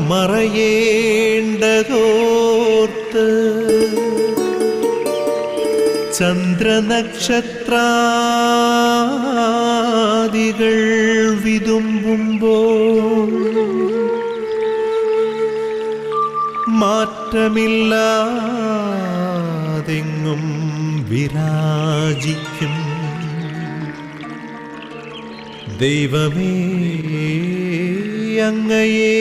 മറയേണ്ടതോർത്ത് ചന്ദ്രനക്ഷത്രാദികൾ വിതുമ്പുമ്പോൾ മാറ്റമില്ലാതെങ്ങും വിരാജിക്കും ദൈവമേ, അങ്ങയെ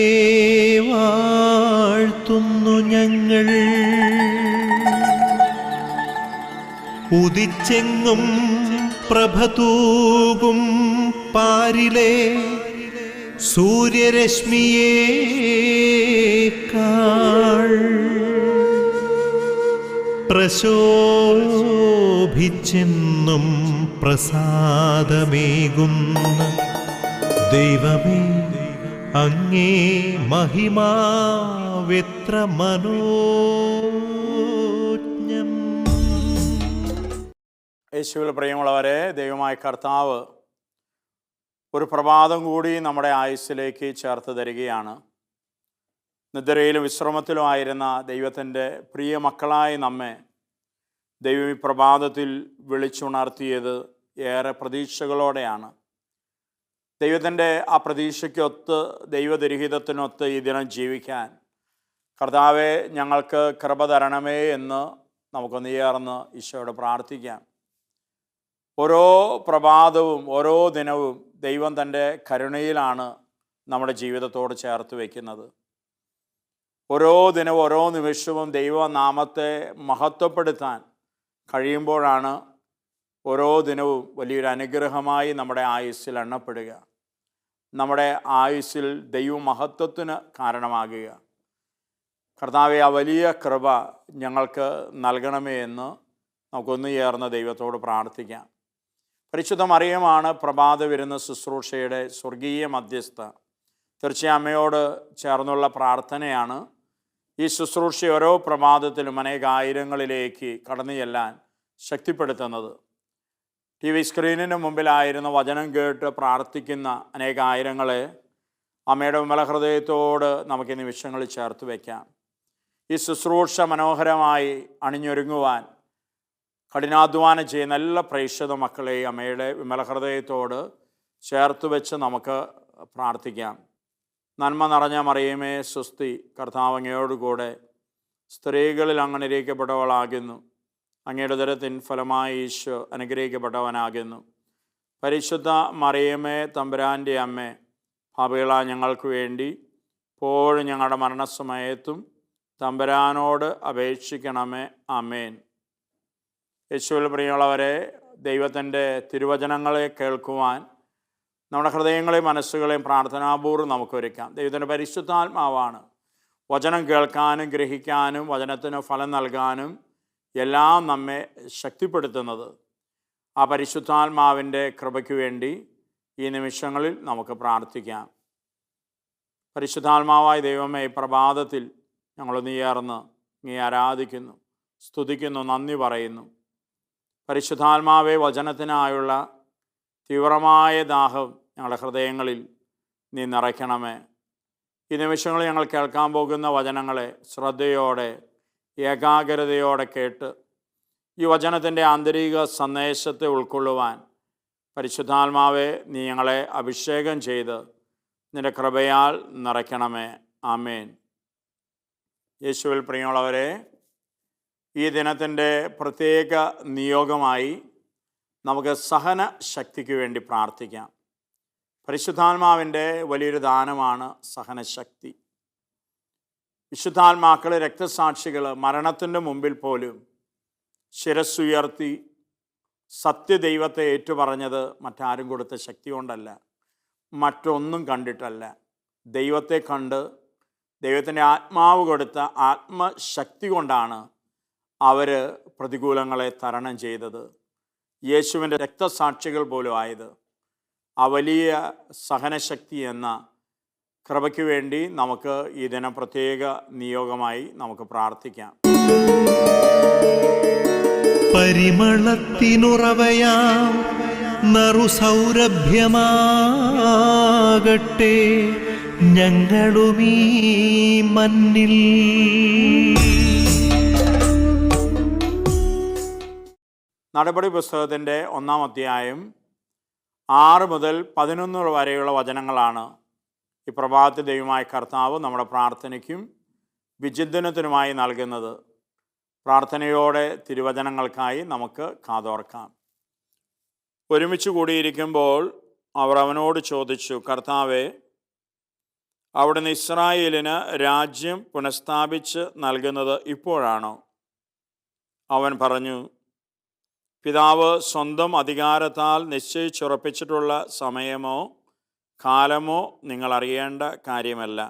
വാഴ്ത്തുന്നു ഞങ്ങൾ. ഉദിച്ചെങ്ങും പ്രഭതൂകും പാരിലെ സൂര്യരശ്മിയേക്കാൾ പ്രശോഭിച്ചെന്നും പ്രസാദമേകുന്ന ദൈവമേ, അങ്ങേ മഹിമാവെത്ര മനോജ്ഞം. യേശുവിൽ പ്രിയമുള്ളവരെ, ദൈവമായ കർത്താവ് ഒരു പ്രഭാതം കൂടി നമ്മുടെ ആയുസ്സിലേക്ക് ചേർത്ത് തരികയാണ്. നിദ്രയിലും വിശ്രമത്തിലും ആയിരുന്ന ദൈവത്തിൻ്റെ പ്രിയ മക്കളായി നമ്മെ ദൈവം ഈ പ്രഭാതത്തിൽ വിളിച്ചുണർത്തിയത് ഏറെ പ്രതീക്ഷകളോടെയാണ്. ദൈവത്തിൻ്റെ ആ പ്രതീക്ഷയ്ക്കൊത്ത്, ദൈവദുരിഹിതത്തിനൊത്ത് ഈ ദിനം ജീവിക്കാൻ കർത്താവെ ഞങ്ങൾക്ക് കൃപ തരണമേ എന്ന് നമുക്കൊന്ന് ചേർന്ന് ഈശോയോട് പ്രാർത്ഥിക്കാം. ഓരോ പ്രഭാതവും ഓരോ ദിനവും ദൈവം തൻ്റെ കരുണയിലാണ് നമ്മുടെ ജീവിതത്തോട് ചേർത്ത് വയ്ക്കുന്നത്. ഓരോ ദിനവും ഓരോ നിമിഷവും ദൈവനാമത്തെ മഹത്വപ്പെടുത്താൻ കഴിയുമ്പോഴാണ് ഓരോ ദിനവും വലിയൊരു അനുഗ്രഹമായി നമ്മുടെ ആയുസ്സിൽ എണ്ണപ്പെടുക, നമ്മുടെ ആയുസ്സിൽ ദൈവമഹത്വത്തിന് കാരണമാകുക. കർത്താവെ, ആ വലിയ കൃപ ഞങ്ങൾക്ക് നൽകണമേ എന്ന് നമുക്കൊന്നു ചേർന്ന് ദൈവത്തോട് പ്രാർത്ഥിക്കാം. പരിശുദ്ധ മറിയമാണ് പ്രഭാത വിരുന്ന് ശുശ്രൂഷയുടെ സ്വർഗീയ മധ്യസ്ഥ. തീർച്ചയായും അമ്മയോട് ചേർന്നുള്ള പ്രാർത്ഥനയാണ് ഈ ശുശ്രൂഷ ഓരോ പ്രഭാതത്തിലും അനേകായിരങ്ങളിലേക്ക് കടന്നു ചെല്ലാൻ ശക്തിപ്പെടുത്തുന്നത്. ടി വി സ്ക്രീനിന് മുമ്പിലായിരുന്ന വചനം കേട്ട് പ്രാർത്ഥിക്കുന്ന അനേകായിരങ്ങളെ അമ്മയുടെ വിമല ഹൃദയത്തോട് നമുക്ക് ഈ നിമിഷങ്ങളിൽ ചേർത്ത് വയ്ക്കാം. ഈ ശുശ്രൂഷ മനോഹരമായി അണിഞ്ഞൊരുങ്ങുവാൻ കഠിനാധ്വാനം ചെയ്യുന്ന എല്ലാ പ്രേക്ഷിത മക്കളെയും അമ്മയുടെ വിമല ഹൃദയത്തോട് ചേർത്ത് വെച്ച് നമുക്ക് പ്രാർത്ഥിക്കാം. നന്മ നിറഞ്ഞ മറിയമേ സ്വസ്തി, കർത്താവ് അങ്ങയോടുകൂടെ സ്ത്രീകളിൽ അങ്ങ് അനുഗ്രഹിക്കപ്പെട്ടവളാകുന്നു. അങ്ങയുടെ ഉദരത്തിൻ ഫലമായി ഈശോ അനുഗ്രഹിക്കപ്പെട്ടവനാകുന്നു. പരിശുദ്ധ മറിയമേ തമ്പുരാൻ്റെ അമ്മേ, പാപികളായ ഞങ്ങൾക്ക് വേണ്ടി ഇപ്പോഴും ഞങ്ങളുടെ മരണസമയത്തും തമ്പുരാനോട് അപേക്ഷിക്കണമേ. ആമേൻ. യേശുവിൽ പ്രിയമുള്ളവരെ, ദൈവത്തിൻ്റെ തിരുവചനങ്ങളെ കേൾക്കുവാൻ നമ്മുടെ ഹൃദയങ്ങളെയും മനസ്സുകളെയും പ്രാർത്ഥനാപൂർവ്വം നമുക്കൊരുക്കാം. ദൈവത്തിൻ്റെ പരിശുദ്ധാത്മാവാണ് വചനം കേൾക്കാനും ഗ്രഹിക്കാനും വചനത്തിന് ഫലം നൽകാനും എല്ലാം നമ്മെ ശക്തിപ്പെടുത്തുന്നത്. ആ പരിശുദ്ധാത്മാവിൻ്റെ കൃപയ്ക്ക് വേണ്ടി ഈ നിമിഷങ്ങളിൽ നമുക്ക് പ്രാർത്ഥിക്കാം. പരിശുദ്ധാത്മാവായ ദൈവമേ, ഈ പ്രഭാതത്തിൽ ഞങ്ങളൊന്ന് ചേർന്ന് നീ ആരാധിക്കുന്നു, സ്തുതിക്കുന്നു, നന്ദി പറയുന്നു. പരിശുദ്ധാത്മാവെ, വചനത്തിനായുള്ള തീവ്രമായ ദാഹം ഞങ്ങളുടെ ഹൃദയങ്ങളിൽ നീ നിറയ്ക്കണമേ. ഈ നിമിഷങ്ങളിൽ ഞങ്ങൾ കേൾക്കാൻ പോകുന്ന വചനങ്ങളെ ശ്രദ്ധയോടെ ഏകാഗ്രതയോടെ കേട്ട് ഈ വചനത്തിൻ്റെ ആന്തരിക സന്ദേശത്തെ ഉൾക്കൊള്ളുവാൻ പരിശുദ്ധാത്മാവെ നീ ഞങ്ങളെ അഭിഷേകം ചെയ്ത് നിൻ്റെ കൃപയാൽ നിറയ്ക്കണമേ. ആമേൻ. യേശുവിൽ പ്രിയമുള്ളവരെ, ഈ ദിനത്തിൻ്റെ പ്രത്യേക നിയോഗമായി നമുക്ക് സഹന ശക്തിക്ക് വേണ്ടി പ്രാർത്ഥിക്കാം. പരിശുദ്ധാത്മാവിൻ്റെ വലിയൊരു ദാനമാണ് സഹനശക്തി. വിശുദ്ധാത്മാക്കൾ, രക്തസാക്ഷികൾ മരണത്തിൻ്റെ മുമ്പിൽ പോലും ശിരസ്സുയർത്തി സത്യദൈവത്തെ ഏറ്റുപറഞ്ഞത് മറ്റാരും കൊടുത്ത ശക്തി കൊണ്ടല്ല, മറ്റൊന്നും കണ്ടിട്ടല്ല. ദൈവത്തെ കണ്ട് ദൈവത്തിൻ്റെ ആത്മാവ് കൊടുത്ത ആത്മശക്തി കൊണ്ടാണ് അവർ പ്രതികൂലങ്ങളെ തരണം ചെയ്തത്, യേശുവിൻ്റെ രക്തസാക്ഷികൾ പോലും ആയത്. ആ വലിയ സഹനശക്തി എന്ന കൃപയ്ക്ക് വേണ്ടി നമുക്ക് ഈ ദിനം പ്രത്യേക നിയോഗമായി നമുക്ക് പ്രാർത്ഥിക്കാം. പരിമളത്തിനുറവയാം നറുസൗരഭ്യമാകട്ടെ ഞങ്ങളുമീ മണ്ണിൽ. നടപടി പുസ്തകത്തിൻ്റെ 1-ാം അധ്യായം 6 മുതൽ 11 വരെയുള്ള വചനങ്ങളാണ് ഈ പ്രഭാതത്തിൽ ദൈവമായ കർത്താവ് നമ്മുടെ പ്രാർത്ഥനയ്ക്കും വിചിന്തനത്തിനുമായി നൽകുന്നത്. പ്രാർത്ഥനയോടെ തിരുവചനങ്ങൾക്കായി നമുക്ക് കാതോർക്കാം. ഒരുമിച്ച് കൂടിയിരിക്കുമ്പോൾ അവർ അവനോട് ചോദിച്ചു, കർത്താവേ, അവിടുന്ന് ഇസ്രായേലിന് രാജ്യം പുനഃസ്ഥാപിച്ച് നൽകുന്നത് ഇപ്പോഴാണോ? അവൻ പറഞ്ഞു, പിതാവ് സ്വന്തം അധികാരത്താൽ നിശ്ചയിച്ചുറപ്പിച്ചിട്ടുള്ള സമയമോ കാലമോ നിങ്ങൾ അറിയേണ്ട കാര്യമല്ല.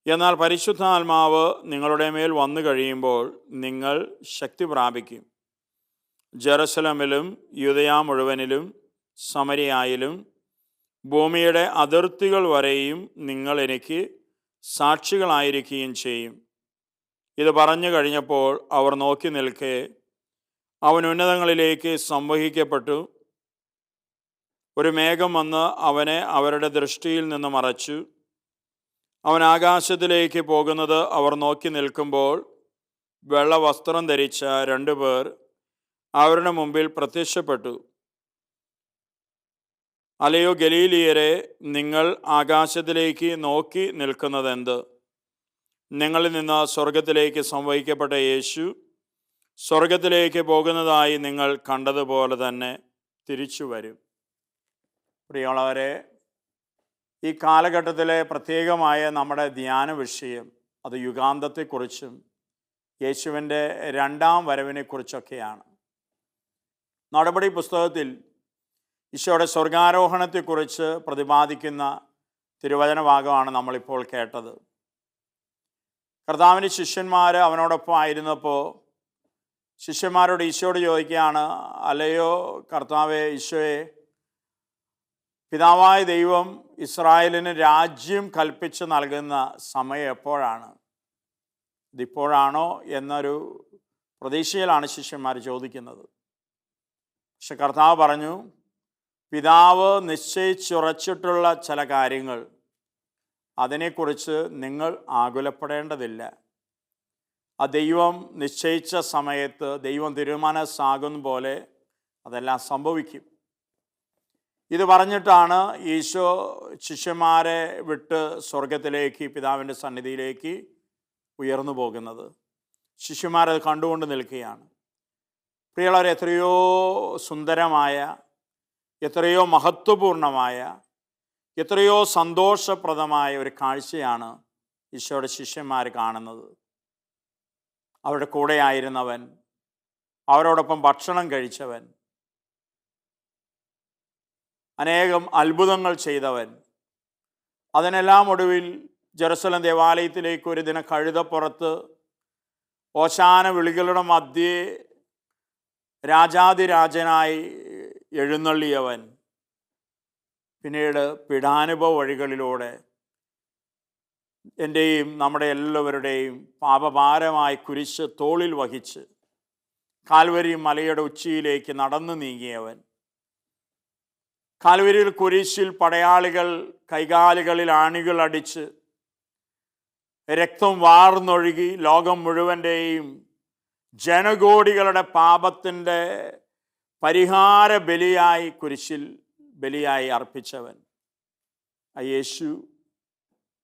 എന്നാൽ പരിശുദ്ധാത്മാവ് നിങ്ങളുടെ മേൽ വന്നു കഴിയുമ്പോൾ നിങ്ങൾ ശക്തി പ്രാപിക്കും. ജെറുസലമിലും യൂദയ മുഴുവനിലും സമരിയായിലും ഭൂമിയുടെ അതിർത്തികൾ വരെയും നിങ്ങൾ എനിക്ക് സാക്ഷികളായിരിക്കുകയും ചെയ്യും. ഇത് പറഞ്ഞു കഴിഞ്ഞപ്പോൾ അവർ നോക്കി നിൽക്കെ അവൻ ഉന്നതങ്ങളിലേക്ക് സംവഹിക്കപ്പെട്ടു. ഒരു മേഘം വന്ന് അവനെ അവരുടെ ദൃഷ്ടിയിൽ നിന്ന് മറച്ചു. അവൻ ആകാശത്തിലേക്ക് പോകുന്നത് അവർ നോക്കി നിൽക്കുമ്പോൾ വെള്ള വസ്ത്രം ധരിച്ച 2 പേർ അവരുടെ മുമ്പിൽ പ്രത്യക്ഷപ്പെട്ടു. അലയോ ഗലീലിയരെ, നിങ്ങൾ ആകാശത്തിലേക്ക് നോക്കി നിൽക്കുന്നതെന്ത്? നിങ്ങളിൽ നിന്ന് സ്വർഗത്തിലേക്ക് സംവഹിക്കപ്പെട്ട യേശു സ്വർഗത്തിലേക്ക് പോകുന്നതായി നിങ്ങൾ കണ്ടതുപോലെ തന്നെ തിരിച്ചു വരും. പ്രിയമുള്ളവരെ, ഈ കാലഘട്ടത്തിലെ പ്രത്യേകമായ നമ്മുടെ ധ്യാന വിഷയം അത് യുഗാന്തത്തെക്കുറിച്ചും യേശുവിൻ്റെ 2-ാം വരവിനെക്കുറിച്ചൊക്കെയാണ്. നടപടി പുസ്തകത്തിൽ ഈശോയുടെ സ്വർഗാരോഹണത്തെക്കുറിച്ച് പ്രതിപാദിക്കുന്ന തിരുവചന ഭാഗമാണ് നമ്മളിപ്പോൾ കേട്ടത്. കർത്താവിൻ്റെ ശിഷ്യന്മാർ അവനോടൊപ്പം ആയിരുന്നപ്പോൾ ശിഷ്യന്മാരോട് ഈശോയോട് ചോദിക്കുകയാണ്, അല്ലയോ കർത്താവേ, ഈശോയെ, പിതാവായ ദൈവം ഇസ്രായേലിന് രാജ്യം കൽപ്പിച്ച് നൽകുന്ന സമയം എപ്പോഴാണ്? ഇതിപ്പോഴാണോ എന്നൊരു പ്രതീക്ഷയിലാണ് ശിഷ്യന്മാർ ചോദിക്കുന്നത്. പക്ഷെ കർത്താവ് പറഞ്ഞു, പിതാവ് നിശ്ചയിച്ചുറച്ചിട്ടുള്ള ചില കാര്യങ്ങൾ, അതിനെക്കുറിച്ച് നിങ്ങൾ ആകുലപ്പെടേണ്ടതില്ല. ആ ദൈവം നിശ്ചയിച്ച സമയത്ത് ദൈവം തീരുമാനമാകുന്ന പോലെ അതെല്ലാം സംഭവിക്കും. ഇത് പറഞ്ഞിട്ടാണ് ഈശോ ശിഷ്യന്മാരെ വിട്ട് സ്വർഗത്തിലേക്ക്, പിതാവിൻ്റെ സന്നിധിയിലേക്ക് ഉയർന്നു പോകുന്നത്. ശിഷ്യന്മാരത് കണ്ടുകൊണ്ട് നിൽക്കുകയാണ്. പ്രിയമുള്ളവരെ, എത്രയോ സുന്ദരമായ, എത്രയോ മഹത്വപൂർണമായ, എത്രയോ സന്തോഷപ്രദമായ ഒരു കാഴ്ചയാണ് ഈശോയുടെ ശിഷ്യന്മാർ കാണുന്നത്. അവരുടെ കൂടെ ആയിരുന്നവൻ, അവരോടൊപ്പം ഭക്ഷണം കഴിച്ചവൻ, അനേകം അത്ഭുതങ്ങൾ ചെയ്തവൻ, അതിനെല്ലാം ഒടുവിൽ ജെറുസലം ദേവാലയത്തിലേക്ക് ഒരു ദിനം കഴുതപ്പുറത്ത് ഓശാന വിളികളുടെ മധ്യേ രാജാതിരാജനായി എഴുന്നള്ളിയവൻ, പിന്നീട് പീഡാനുഭവ വഴികളിലൂടെ എൻ്റെയും നമ്മുടെ എല്ലാവരുടെയും പാപഭാരമായി കുരിശ് തോളിൽ വഹിച്ച് കാൽവരി മലയുടെ ഉച്ചിയിലേക്ക് നടന്നു നീങ്ങിയവൻ, കാൽവരിയിൽ കുരിശിൽ പടയാളികൾ കൈകാലുകളിൽ ആണികൾ അടിച്ച് രക്തം വാർന്നൊഴുകി ലോകം മുഴുവൻ്റെയും ജനകോടികളുടെ പാപത്തിൻ്റെ പരിഹാര ബലിയായി കുരിശിൽ ബലിയായി അർപ്പിച്ചവൻ, ആ യേശു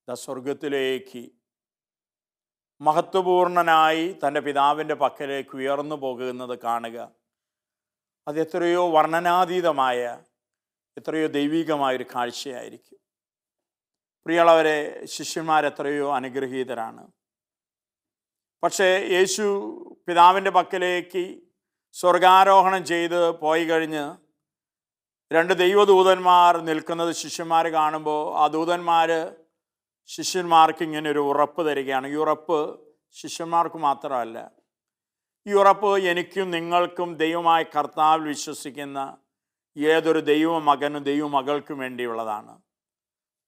സ്വർഗത്തിലേക്ക് മഹത്വപൂർണനായി തൻ്റെ പിതാവിൻ്റെ പക്കലേക്ക് ഉയർന്നു പോകുന്നത് കാണുക. അത് എത്രയോ വർണ്ണനാതീതമായ, എത്രയോ ദൈവികമായൊരു കാഴ്ചയായിരിക്കും. പ്രിയമുള്ളവരെ, ശിഷ്യന്മാരെത്രയോ അനുഗ്രഹീതരാണ്. പക്ഷേ യേശു പിതാവിൻ്റെ പക്കലേക്ക് സ്വർഗാരോഹണം ചെയ്ത് പോയി കഴിഞ്ഞ് 2 ദൈവദൂതന്മാർ നിൽക്കുന്നത് ശിഷ്യന്മാർ കാണുമ്പോൾ ആ ദൂതന്മാർ ശിഷ്യന്മാർക്ക് ഇങ്ങനെ ഒരു ഉറപ്പ് തരികയാണ്. ഈ ഉറപ്പ് ശിഷ്യന്മാർക്ക് മാത്രമല്ല, ഈ ഉറപ്പ് എനിക്കും നിങ്ങൾക്കും ദൈവമായ കർത്താവിൽ വിശ്വസിക്കുന്ന ഏതൊരു ദൈവമകനും ദൈവമകൾക്കും വേണ്ടിയുള്ളതാണ്.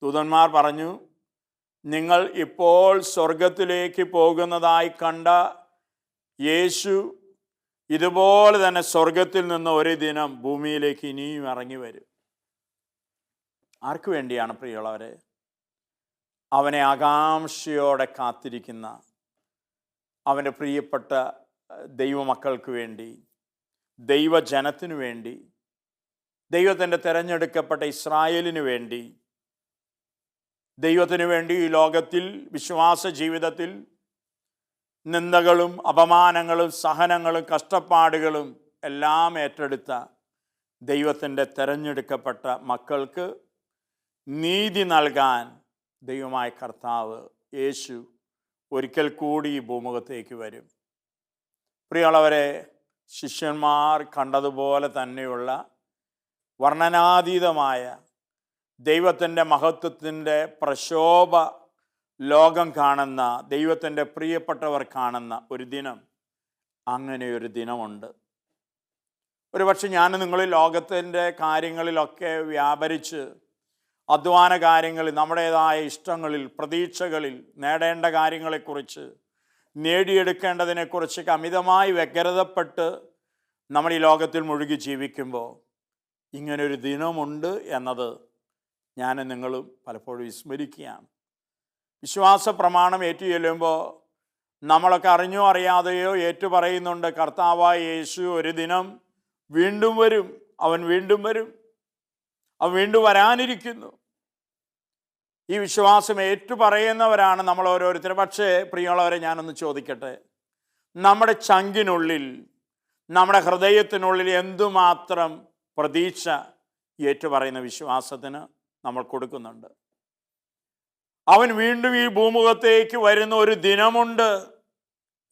ദൂതന്മാർ പറഞ്ഞു, നിങ്ങൾ ഇപ്പോൾ സ്വർഗത്തിലേക്ക് പോകുന്നതായി കണ്ട യേശു ഇതുപോലെ തന്നെ സ്വർഗത്തിൽ നിന്ന് ഒരു ദിനം ഭൂമിയിലേക്ക് ഇനിയും ഇറങ്ങി വരും. ആർക്ക് വേണ്ടിയാണ് പ്രിയമുള്ളവരെ? അവനെ ആകാംക്ഷയോടെ കാത്തിരിക്കുന്ന അവൻ്റെ പ്രിയപ്പെട്ട ദൈവമക്കൾക്ക് വേണ്ടി, ദൈവജനത്തിനു വേണ്ടി, ദൈവത്തിൻ്റെ തിരഞ്ഞെടുക്കപ്പെട്ട ഇസ്രായേലിനു വേണ്ടി, ദൈവത്തിനു വേണ്ടി ഈ ലോകത്തിൽ വിശ്വാസ ജീവിതത്തിൽ നിന്ദകളും അപമാനങ്ങളും സഹനങ്ങളും കഷ്ടപ്പാടുകളും എല്ലാം ഏറ്റെടുത്ത ദൈവത്തിൻ്റെ തിരഞ്ഞെടുക്കപ്പെട്ട മക്കൾക്ക് നീതി നൽകാൻ ദൈവമായ കർത്താവ് യേശു ഒരിക്കൽ കൂടി ഈ ഭൂമുഖത്തേക്ക് വരും. പ്രിയമുള്ളവരെ, ശിഷ്യന്മാർ കണ്ടതുപോലെ തന്നെയുള്ള വർണ്ണനാതീതമായ ദൈവത്തിൻ്റെ മഹത്വത്തിൻ്റെ പ്രശോഭ ലോകം കാണുന്ന, ദൈവത്തിൻ്റെ പ്രിയപ്പെട്ടവർ കാണുന്ന ഒരു ദിനം, അങ്ങനെയൊരു ദിനമുണ്ട്. ഒരുപക്ഷെ ഞാൻ നിങ്ങൾ ലോകത്തിൻ്റെ കാര്യങ്ങളിലൊക്കെ വ്യാപരിച്ച് അധ്വാന കാര്യങ്ങളിൽ, നമ്മുടേതായ ഇഷ്ടങ്ങളിൽ, പ്രതീക്ഷകളിൽ, നേടേണ്ട കാര്യങ്ങളെക്കുറിച്ച്, നേടിയെടുക്കേണ്ടതിനെക്കുറിച്ചൊക്കെ അമിതമായി വ്യഗ്രതപ്പെട്ട് നമ്മൾ ഈ ലോകത്തിൽ മുഴുകി ജീവിക്കുമ്പോൾ ഇങ്ങനൊരു ദിനമുണ്ട് എന്നത് ഞാൻ നിങ്ങളും പലപ്പോഴും വിസ്മരിക്കുകയാണ്. വിശ്വാസ പ്രമാണം ഏറ്റുചൊല്ലുമ്പോൾ നമ്മളൊക്കെ അറിഞ്ഞോ അറിയാതെയോ ഏറ്റുപറയുന്നുണ്ട്, കർത്താവായ യേശു ഒരു ദിനം വീണ്ടും വരും, അവൻ വീണ്ടും വരും, അവൻ വീണ്ടും വരാനിരിക്കുന്നു. ഈ വിശ്വാസം ഏറ്റുപറയുന്നവരാണ് നമ്മൾ ഓരോരുത്തരും. പക്ഷേ പ്രിയമുള്ളവരെ, ഞാനൊന്ന് ചോദിക്കട്ടെ, നമ്മുടെ ചങ്കിനുള്ളിൽ, നമ്മുടെ ഹൃദയത്തിനുള്ളിൽ എന്തുമാത്രം പ്രതീക്ഷ ഏറ്റുപറയുന്ന വിശ്വാസത്തിന് നമ്മൾ കൊടുക്കുന്നുണ്ട്? അവൻ വീണ്ടും ഈ ഭൂമുഖത്തേക്ക് വരുന്ന ഒരു ദിനമുണ്ട്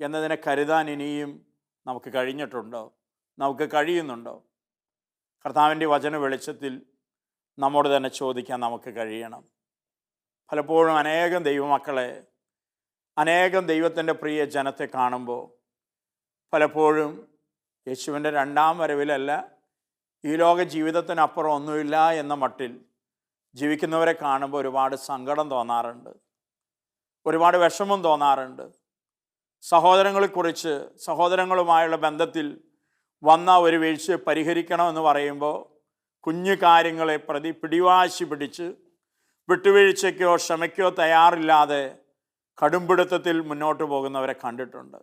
എന്നതിനെ കരുതാൻ ഇനിയും നമുക്ക് കഴിഞ്ഞിട്ടുണ്ടോ? നമുക്ക് കഴിയുന്നുണ്ടോ? കർത്താവിൻ്റെ വചന വെളിച്ചത്തിൽ നമ്മോട് തന്നെ ചോദിക്കാൻ നമുക്ക് കഴിയണം. പലപ്പോഴും അനേകം ദൈവമക്കളെ, അനേകം ദൈവത്തിൻ്റെ പ്രിയ ജനത്തെ കാണുമ്പോൾ പലപ്പോഴും യേശുവിൻ്റെ രണ്ടാം വരവിലല്ല, ഈ ലോക ജീവിതത്തിനപ്പുറം ഒന്നുമില്ല എന്ന മട്ടിൽ ജീവിക്കുന്നവരെ കാണുമ്പോൾ ഒരുപാട് സങ്കടം തോന്നാറുണ്ട്, ഒരുപാട് വിഷമം തോന്നാറുണ്ട്. സഹോദരങ്ങളെക്കുറിച്ച്, സഹോദരങ്ങളുമായുള്ള ബന്ധത്തിൽ വന്ന ഒരു വീഴ്ചയെ പരിഹരിക്കണമെന്ന് പറയുമ്പോൾ കുഞ്ഞു കാര്യങ്ങളെ പ്രതി പിടിവാശി പിടിച്ച് വിട്ടുവീഴ്ചയ്ക്കോ ക്ഷമയ്ക്കോ തയ്യാറില്ലാതെ കടുംപിടുത്തത്തിൽ മുന്നോട്ട് പോകുന്നവരെ കണ്ടിട്ടുണ്ട്.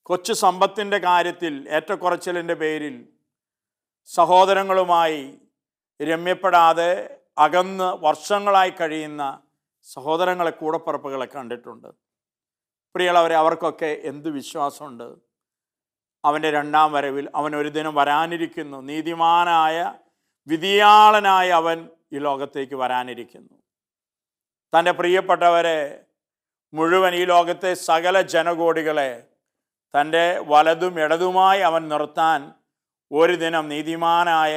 കൊച്ചു സമ്പത്തിൻ്റെ കാര്യത്തിൽ ഏറ്റക്കുറച്ചിലിൻ്റെ പേരിൽ സഹോദരങ്ങളുമായി രമ്യപ്പെടാതെ അകന്ന് വർഷങ്ങളായി കഴിയുന്ന സഹോദരങ്ങളെ, കൂടപ്പിറപ്പുകളെ കണ്ടിട്ടുണ്ട്. പ്രിയമുള്ളവരെ, അവർക്കൊക്കെ എന്ത് വിശ്വാസമുണ്ട്? അവൻ്റെ രണ്ടാം വരവിൽ അവൻ ഒരു ദിനം വരാനിരിക്കുന്നു. നീതിമാനായ വിധിയാളനായ അവൻ ഈ ലോകത്തേക്ക് വരാനിരിക്കുന്നു. തൻ്റെ പ്രിയപ്പെട്ടവരെ മുഴുവൻ, ഈ ലോകത്തെ സകല ജനകോടികളെ തൻ്റെ വലതും ഇടതുമായി അവൻ നിർത്താൻ ഒരു ദിനം നീതിമാനായ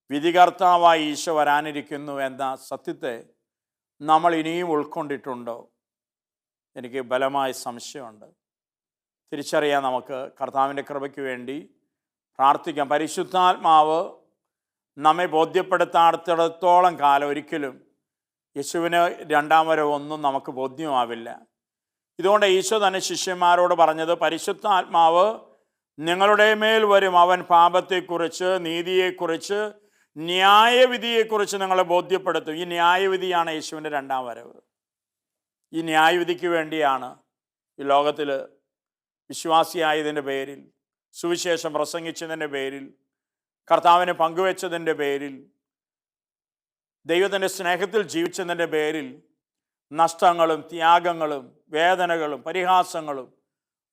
വിധികർത്താവായി ഈശോ വരാനിരിക്കുന്നു എന്ന സത്യത്തെ നമ്മൾ ഇനിയും ഉൾക്കൊണ്ടിട്ടുണ്ടോ? എനിക്ക് ബലമായ സംശയമുണ്ട്. തിരിച്ചറിയാൻ നമുക്ക് കർത്താവിൻ്റെ കൃപയ്ക്ക് വേണ്ടി പ്രാർത്ഥിക്കാം. പരിശുദ്ധാത്മാവ് നമ്മെ ബോധ്യപ്പെടുത്താത്തിടത്തോളം കാലം ഒരിക്കലും യേശുവിന് രണ്ടാം വരവൊന്നും നമുക്ക് ബോധ്യമാവില്ല. ഇതുകൊണ്ട് ഈശോ തന്നെ ശിഷ്യന്മാരോട് പറഞ്ഞത്, പരിശുദ്ധാത്മാവ് നിങ്ങളുടെ മേൽ വരും, അവൻ പാപത്തെക്കുറിച്ച്, നീതിയെക്കുറിച്ച്, ന്യായവിധിയെക്കുറിച്ച് നിങ്ങളെ ബോധ്യപ്പെടുത്തും. ഈ ന്യായവിധിയാണ് യേശുവിൻ്റെ രണ്ടാം വരവ്. ഈ ന്യായവിധിക്ക് വേണ്ടിയാണ് ഈ ലോകത്തിൽ വിശ്വാസിയായതിൻ്റെ പേരിൽ, സുവിശേഷം പ്രസംഗിച്ചതിൻ്റെ പേരിൽ, കർത്താവിനെ പങ്കുവെച്ചതിൻ്റെ പേരിൽ, ദൈവത്തിൻ്റെ സ്നേഹത്തിൽ ജീവിച്ചതിൻ്റെ പേരിൽ നഷ്ടങ്ങളും ത്യാഗങ്ങളും വേദനകളും പരിഹാസങ്ങളും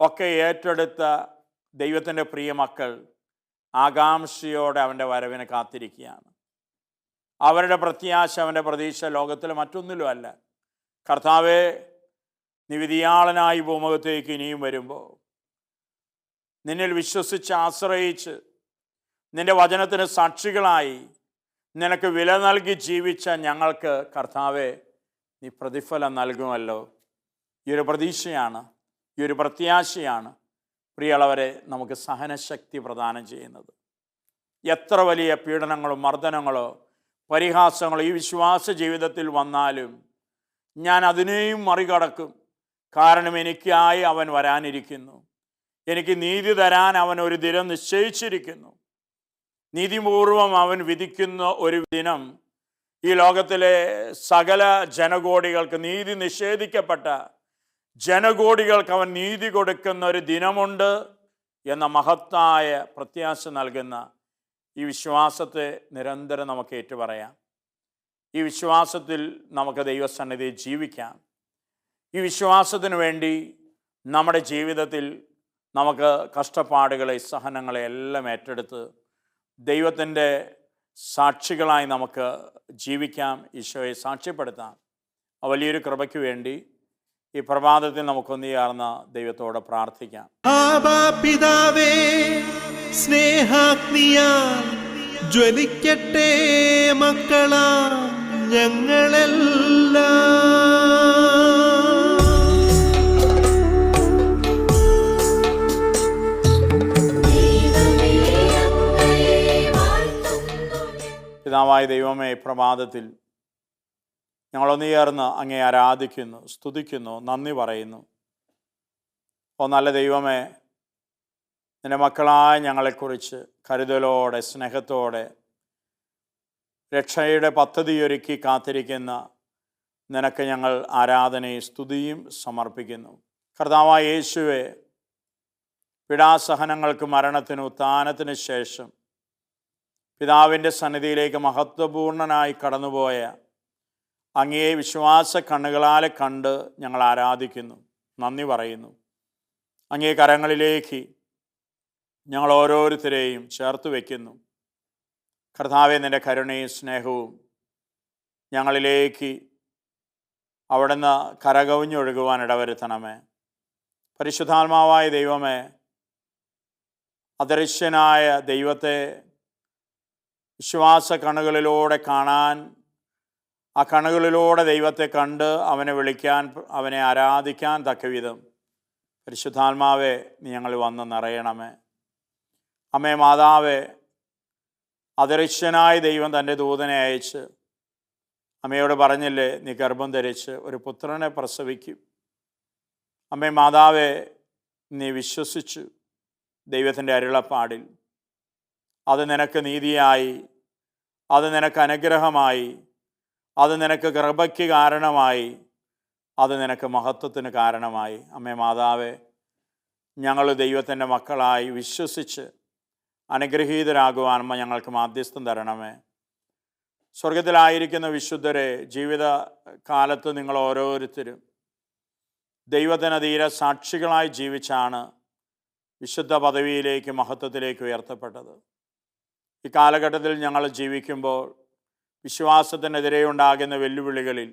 ഒക്കെ ഏറ്റെടുത്ത ദൈവത്തിൻ്റെ പ്രിയ മക്കൾ ആകാംക്ഷയോടെ അവൻ്റെ വരവിനെ കാത്തിരിക്കുകയാണ്. അവരുടെ പ്രത്യാശ, അവൻ്റെ പ്രതീക്ഷ ലോകത്തിൽ മറ്റൊന്നിലും അല്ല. കർത്താവേ, നിവിധിയാളനായി ഭൂമുഖത്തേക്ക് ഇനിയും വരുമ്പോൾ നിന്നിൽ വിശ്വസിച്ച് ആശ്രയിച്ച് നിൻ്റെ വചനത്തിന് സാക്ഷികളായി നിനക്ക് വില നൽകി ജീവിച്ച ഞങ്ങൾക്ക് കർത്താവേ, നീ പ്രതിഫലം നൽകുമല്ലോ. ഈ ഒരു പ്രതീക്ഷയാണ്, ഈ ഒരു പ്രത്യാശയാണ് പ്രിയമുള്ളവരെ നമുക്ക് സഹനശക്തി പ്രദാനം ചെയ്യുന്നത്. എത്ര വലിയ പീഡനങ്ങളോ മർദ്ദനങ്ങളോ പരിഹാസങ്ങളോ ഈ വിശ്വാസ ജീവിതത്തിൽ വന്നാലും ഞാൻ അതിനെയും മറികടക്കും. കാരണം എനിക്കായി അവൻ വരാനിരിക്കുന്നു. എനിക്ക് നീതി തരാൻ അവൻ ഒരു ദിനം നിശ്ചയിച്ചിരിക്കുന്നു. നീതിപൂർവം അവൻ വിധിക്കുന്ന ഒരു ദിനം ഈ ലോകത്തിലെ സകല ജനകോടികൾക്ക്, നീതി നിഷേധിക്കപ്പെട്ട ജനകോടികൾക്ക് അവൻ നീതി കൊടുക്കുന്ന ഒരു ദിനമുണ്ട് എന്ന മഹത്തായ പ്രത്യാശ നൽകുന്ന ഈ വിശ്വാസത്തെ നിരന്തരം നമുക്ക് ഏറ്റുപറയാം. ഈ വിശ്വാസത്തിൽ നമുക്ക് ദൈവസന്നിധിയിൽ ജീവിക്കാം. ഈ വിശ്വാസത്തിന് വേണ്ടി നമ്മുടെ ജീവിതത്തിൽ നമുക്ക് കഷ്ടപ്പാടുകളെ, സഹനങ്ങളെ എല്ലാം ഏറ്റെടുത്ത് ദൈവത്തിൻ്റെ സാക്ഷികളായി നമുക്ക് ജീവിക്കാം, ഈശോയെ സാക്ഷ്യപ്പെടുത്താം. ആ വലിയൊരു കൃപയ്ക്ക് വേണ്ടി ഈ പ്രഭാതത്തിൽ നമുക്കൊന്നു ചേർന്ന ദൈവത്തോട് പ്രാർത്ഥിക്കാം. ആബാ പിതാവേ, സ്നേഹാഗ്നിയാൽ ജ്വലിക്കട്ടെ മക്കളാ ഞങ്ങളെല്ലാം. പിതാവായ ദൈവമേ, പ്രഭാതത്തിൽ ഞങ്ങളൊന്നു ചേർന്ന് അങ്ങേ ആരാധിക്കുന്നു, സ്തുതിക്കുന്നു, നന്ദി പറയുന്നു. ഓ നല്ല ദൈവമേ, നിന്റെ മക്കളായ ഞങ്ങളെക്കുറിച്ച് കരുതലോടെ, സ്നേഹത്തോടെ രക്ഷയുടെ പദ്ധതിയൊരുക്കി കാത്തിരിക്കുന്ന നിനക്ക് ഞങ്ങൾ ആരാധനയും സ്തുതിയും സമർപ്പിക്കുന്നു. കർത്താവായ യേശുവേ, പീഡാസഹനങ്ങൾക്ക് മരണത്തിനും ഉത്ഥാനത്തിനു ശേഷം പിതാവിൻ്റെ സന്നിധിയിലേക്ക് മഹത്വപൂർണനായി കടന്നുപോയ അങ്ങേ വിശ്വാസ കണ്ണുകളാലെ കണ്ട് ഞങ്ങൾ ആരാധിക്കുന്നു, നന്ദി പറയുന്നു. അങ്ങേ കരങ്ങളിലേക്ക് ഞങ്ങൾ ഓരോരുത്തരെയും ചേർത്ത് വയ്ക്കുന്നു. കർത്താവേ, നിൻ്റെ കരുണയും സ്നേഹവും ഞങ്ങളിലേക്ക് അവിടുന്ന് കരകവിഞ്ഞൊഴുകുവാൻ ഇടവരുത്തണമേ. പരിശുദ്ധാത്മാവായ ദൈവമേ, അദൃശ്യനായ ദൈവത്തെ വിശ്വാസ കണ്ണുകളിലൂടെ കാണാൻ, ആ കണ്ണുകളിലൂടെ ദൈവത്തെ കണ്ട് അവനെ വിളിക്കാൻ, അവനെ ആരാധിക്കാൻ തക്കവിധം പരിശുദ്ധാത്മാവെ നീ ഞങ്ങൾ വന്ന് നിറയണമേ. അമ്മേ മാതാവേ, അദൃശ്യനായ ദൈവം തൻ്റെ ദൂതനെ അയച്ച് അമ്മയോട് പറഞ്ഞില്ലേ, നീ ഗർഭം ധരിച്ച് ഒരു പുത്രനെ പ്രസവിക്കും. അമ്മേ മാതാവേ, നീ വിശ്വസിച്ചു ദൈവത്തിൻ്റെ അരുളപ്പാടിൽ. അത് നിനക്ക് നീതിയായി, അത് നിനക്ക് അനുഗ്രഹമായി, അത് നിനക്ക് കൃപയ്ക്ക് കാരണമായി, അത് നിനക്ക് മഹത്വത്തിന് കാരണമായി. അമ്മേ മാതാവേ, ഞങ്ങൾ ദൈവത്തിൻ്റെ മക്കളായി വിശ്വസിച്ച് അനുഗ്രഹീതരാകുവാൻ അമ്മ ഞങ്ങൾക്ക് മാധ്യസ്ഥം തരണമേ. സ്വർഗത്തിലായിരിക്കുന്ന വിശുദ്ധരെ, ജീവിത കാലത്ത് നിങ്ങൾ ഓരോരുത്തരും ദൈവത്തിന് തീരെ സാക്ഷികളായി ജീവിച്ചാണ് വിശുദ്ധ പദവിയിലേക്ക്, മഹത്വത്തിലേക്ക് ഉയർത്തപ്പെട്ടത്. ഈ കാലഘട്ടത്തിൽ ഞങ്ങൾ ജീവിക്കുമ്പോൾ വിശ്വാസത്തിനെതിരെ ഉണ്ടാകുന്ന വെല്ലുവിളികളിൽ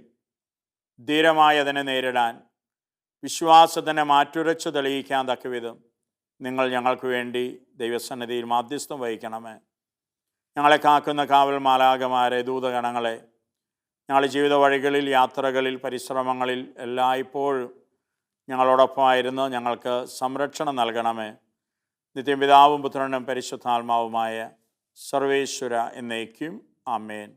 ധീരമായി അതിനെ നേരിടാൻ, വിശ്വാസത്തിനെ മാറ്റുരച്ച് തെളിയിക്കാൻ തക്കവിധം നിങ്ങൾ ഞങ്ങൾക്ക് വേണ്ടി ദൈവസന്നിധിയിൽ മാധ്യസ്ഥം വഹിക്കണമേ. ഞങ്ങളെ കാക്കുന്ന കാവൽ മാലാഖമാരെ, ദൂതഗണങ്ങളെ ഞങ്ങളുടെ ജീവിത വഴികളിൽ, യാത്രകളിൽ, പരിശ്രമങ്ങളിൽ എല്ലായ്പ്പോഴും ഞങ്ങളോടൊപ്പമായിരുന്നു ഞങ്ങൾക്ക് സംരക്ഷണം നൽകണമേ. നിത്യപിതാവും പുത്രനും പരിശുദ്ധാത്മാവുമായ സർവേശ്വര എന്നേക്കും. ആമേൻ.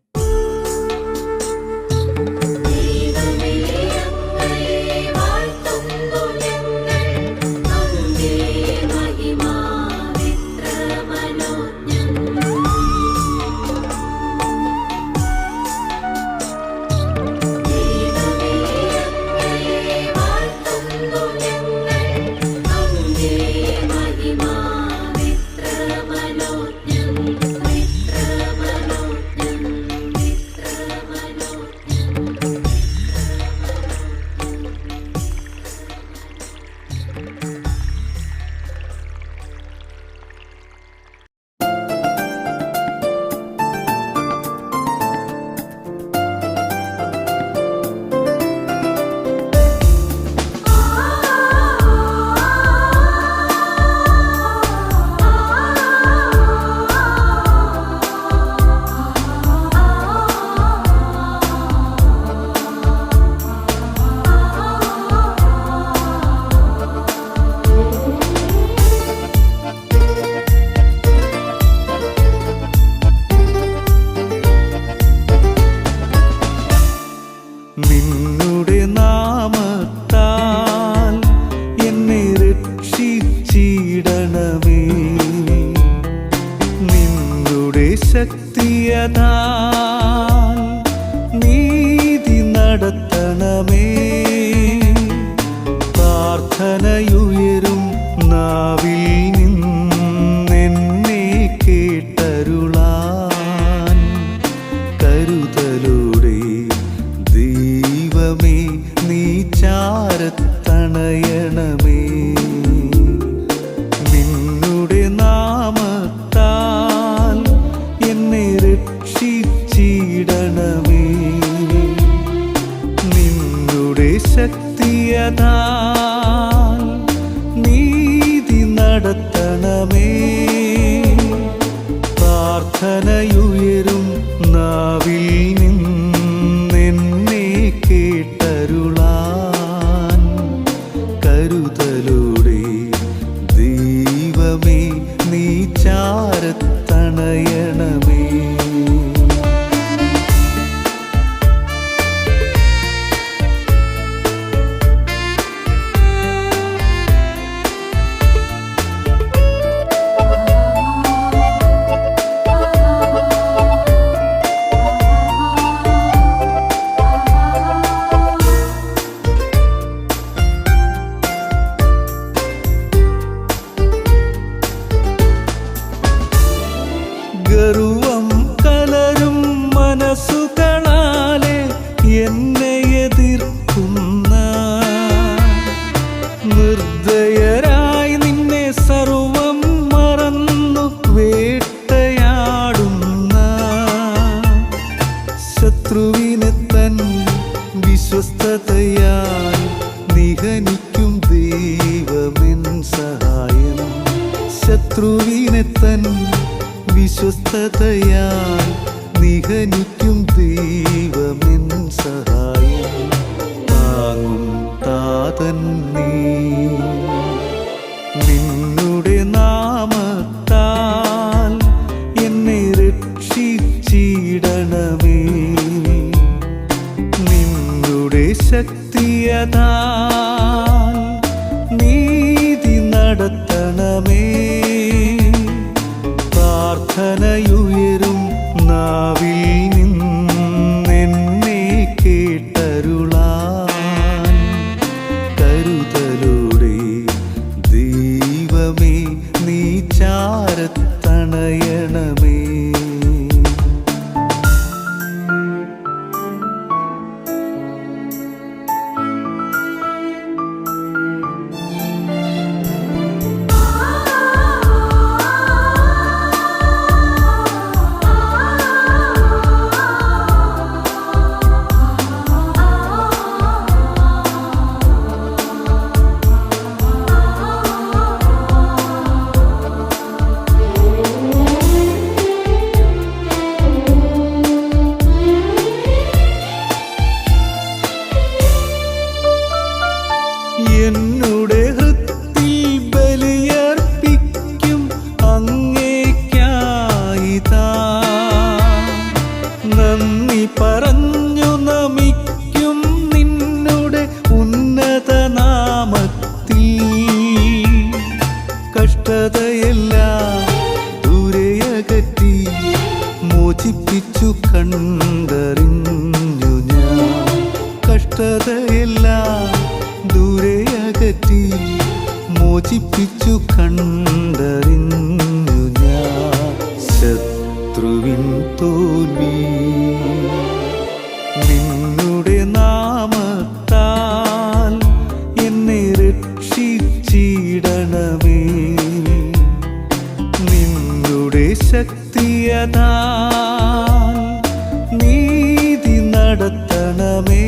ശക്തിയതാൽ നീ ചാരത്തണയണമേ. നിന്നുടെ നാമത്താൽ എന്നെ രക്ഷിച്ചിടണമേ. നിന്നുടെ ശക്തിയതാൽ നീതി നടത്തണമേ. പ്രാർത്ഥനയുയരും നാവിൽ നിന്നെന്നെ കേട്ടരുളാൻ കരുതലോടെ ദൈവമേ നീ ചാരത്തണയണമേ. ഗർവം കലരും മനസ്സുകളാലെ എന്നെ എതിർക്കുന്ന നിർദ്ദയരായി നിന്നെ സർവം മറന്നു വേട്ടയാടുന്ന ശത്രുവിനെ തൻ വിശ്വസ്തതയാൽ നിഹനിക്കും ദൈവമെൻ സഹായം. ശത്രുവിനെ തൻ വിശ്വസ്തതയാൽ നിഹനിക്കും ദൈവമെൻ സഹായം. താങ്ങും താതൻ നീ. നിന്നുടെ നാമത്താൽ എന്നെ രക്ഷിച്ചിടണമേ. നിന്നുടെ ശക്തിയതാൽ നീതി നടത്തണമേ. പ്രാർത്ഥനയുയരും നാവിൽ നിന്നെന്നെ കേട്ടരുളാൻ കരുതലോടെ ദൈവമേ നീ ചാരത്തണയണമേ. എന്നുടെ ഹൃത്തിൽ ബലിയർപ്പിക്കും അങ്ങേയ്ക്കായിതാ. നന്ദി പറഞ്ഞു നമിക്കും നിന്നുടെ ഉന്നത നാമത്തിൽ. കഷ്ടതയെല്ലാം ദൂരെയകറ്റി മോചിപ്പിച്ചു കണ്ടറിഞ്ഞു ഞാൻ. കഷ്ടതയെല്ലാം ദൂരെയകറ്റി മോചിപ്പിച്ചു കണ്ടറിഞ്ഞു ഞാൻ. ശത്രുവിൻ തോൽവി നിന്നുടെ നാമത്താൽ എന്നെ രക്ഷിച്ചിടണമേ. നിന്നുടെ ശക്തിയതാൽ നീതി നടത്തണമേ.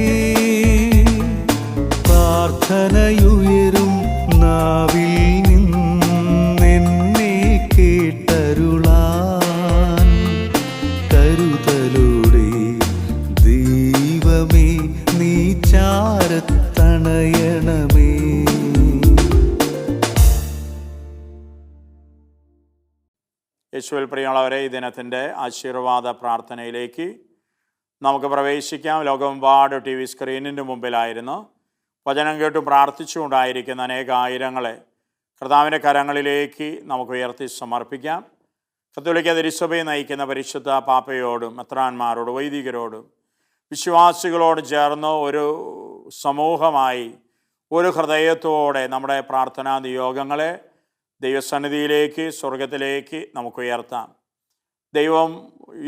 പ്രാർത്ഥനയുയരും നാവിൽ നിന്നെന്നെ കേട്ടരുളാൻ കരുതലോടെ ദൈവമേ നീ ചാരത്തണയണമേ. യേശുവിൽ പ്രിയമുള്ളവരെ, ഈ ദിനത്തിൻ്റെ ആശീർവാദ പ്രാർത്ഥനയിലേക്ക് നമുക്ക് പ്രവേശിക്കാം. ലോകമെമ്പാട് ടി വി സ്ക്രീനിൻ്റെ മുമ്പിലായിരുന്നു വചനം കേട്ടു പ്രാർത്ഥിച്ചുകൊണ്ടായിരിക്കുന്ന അനേകായിരങ്ങളെ കർത്താവിൻ്റെ കരങ്ങളിലേക്ക് നമുക്ക് ഉയർത്തി സമർപ്പിക്കാം. കത്തോലിക്ക തിരുസഭയെ നയിക്കുന്ന പരിശുദ്ധ പാപ്പയോടും മെത്രാന്മാരോടും വൈദികരോടും വിശ്വാസികളോട് ചേർന്ന് ഒരു സമൂഹമായി ഒരു ഹൃദയത്തോടെ നമ്മുടെ പ്രാർത്ഥനാ നിയോഗങ്ങളെ ദൈവസന്നിധിയിലേക്ക് സ്വർഗത്തിലേക്ക് നമുക്ക് ഉയർത്താം. ദൈവം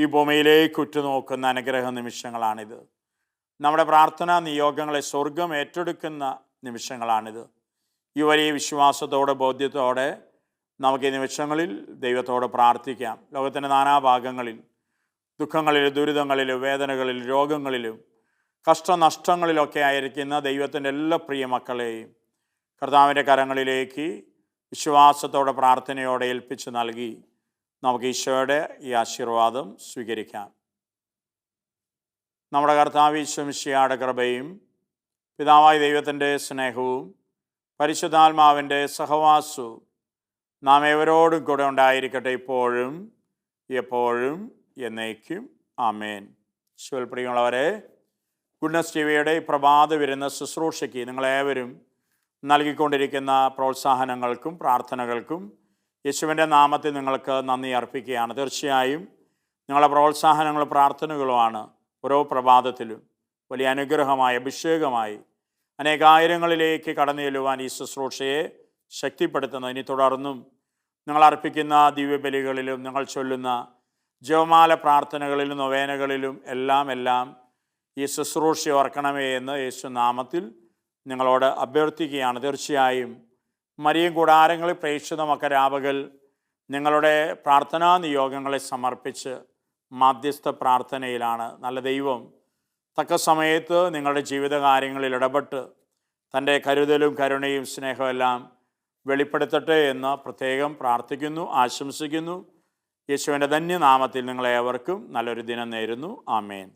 ഈ ഭൂമിയിലേക്ക് ഉറ്റുനോക്കുന്ന അനുഗ്രഹ നിമിഷങ്ങളാണിത്. നമ്മുടെ പ്രാർത്ഥനാ നിയോഗങ്ങളെ സ്വർഗം ഏറ്റെടുക്കുന്ന നിമിഷങ്ങളാണിത്. ഈ വലിയ വിശ്വാസത്തോടെ ബോധ്യത്തോടെ നമുക്ക് ഈ നിമിഷങ്ങളിൽ ദൈവത്തോട് പ്രാർത്ഥിക്കാം. ലോകത്തിൻ്റെ നാനാഭാഗങ്ങളിൽ ദുഃഖങ്ങളിലും ദുരിതങ്ങളിലും വേദനകളിലും രോഗങ്ങളിലും കഷ്ടനഷ്ടങ്ങളിലൊക്കെ ആയിരിക്കുന്ന ദൈവത്തിൻ്റെ എല്ലാ പ്രിയ മക്കളെയും കർത്താവിൻ്റെ കരങ്ങളിലേക്ക് വിശ്വാസത്തോടെ പ്രാർത്ഥനയോടെ ഏൽപ്പിച്ച് നൽകി നമുക്ക് ഈശോയുടെ ഈ ആശീർവാദം സ്വീകരിക്കാം. നമ്മുടെ കർത്താവ് ഈശോ മിശിഹായുടെ കൃപയും പിതാവായ ദൈവത്തിൻ്റെ സ്നേഹവും പരിശുദ്ധാത്മാവിൻ്റെ സഹവാസവും നാം ഏവരോടും കൂടെ ഉണ്ടായിരിക്കട്ടെ, ഇപ്പോഴും എപ്പോഴും എന്നേക്കും. ആമേൻ. ഈശോയിൽ പ്രിയമുള്ളവരെ, ഗുഡ്നസ് ടിവിയുടെ പ്രഭാത വിരുന്ന ശുശ്രൂഷയ്ക്ക് നിങ്ങളേവരും നൽകിക്കൊണ്ടിരിക്കുന്ന പ്രോത്സാഹനങ്ങൾക്കും പ്രാർത്ഥനകൾക്കും യേശുവിൻ്റെ നാമത്തിൽ നിങ്ങൾക്ക് നന്ദി അർപ്പിക്കുകയാണ്. തീർച്ചയായും നിങ്ങളുടെ പ്രോത്സാഹനങ്ങളും പ്രാർത്ഥനകളുമാണ് ഓരോ പ്രഭാതത്തിലും വലിയ അനുഗ്രഹമായി അഭിഷേകമായി അനേകായിരങ്ങളിലേക്ക് കടന്നു ചെല്ലുവാൻ ഈ ശുശ്രൂഷയെ ശക്തിപ്പെടുത്തുന്നു. ഇനി തുടർന്നും നിങ്ങൾ അർപ്പിക്കുന്ന ദിവ്യബലികളിലും നിങ്ങൾ ചൊല്ലുന്ന ജപമാല പ്രാർത്ഥനകളിലും നൊവേനകളിലും എല്ലാം ഈ ശുശ്രൂഷ ഓർക്കണമേ എന്ന് യേശു നാമത്തിൽ നിങ്ങളോട് അഭ്യർത്ഥിക്കുകയാണ്. തീർച്ചയായും മരിയൻ കൂടാരങ്ങളിൽ പ്രേക്ഷിത മക്കരാപകൽ നിങ്ങളുടെ പ്രാർത്ഥനാ നിയോഗങ്ങളെ സമർപ്പിച്ച് മാധ്യസ്ഥ പ്രാർത്ഥനയിലാണ്. നല്ല ദൈവം തക്ക സമയത്ത് നിങ്ങളുടെ ജീവിതകാര്യങ്ങളിൽ ഇടപെട്ട് തൻ്റെ കരുതലും കരുണയും സ്നേഹമെല്ലാം വെളിപ്പെടുത്തട്ടെ എന്ന് പ്രത്യേകം പ്രാർത്ഥിക്കുന്നു, ആശംസിക്കുന്നു. യേശുവിൻ്റെ ധന്യനാമത്തിൽ നിങ്ങളേവർക്കും നല്ലൊരു ദിനം നേരുന്നു. ആമേൻ.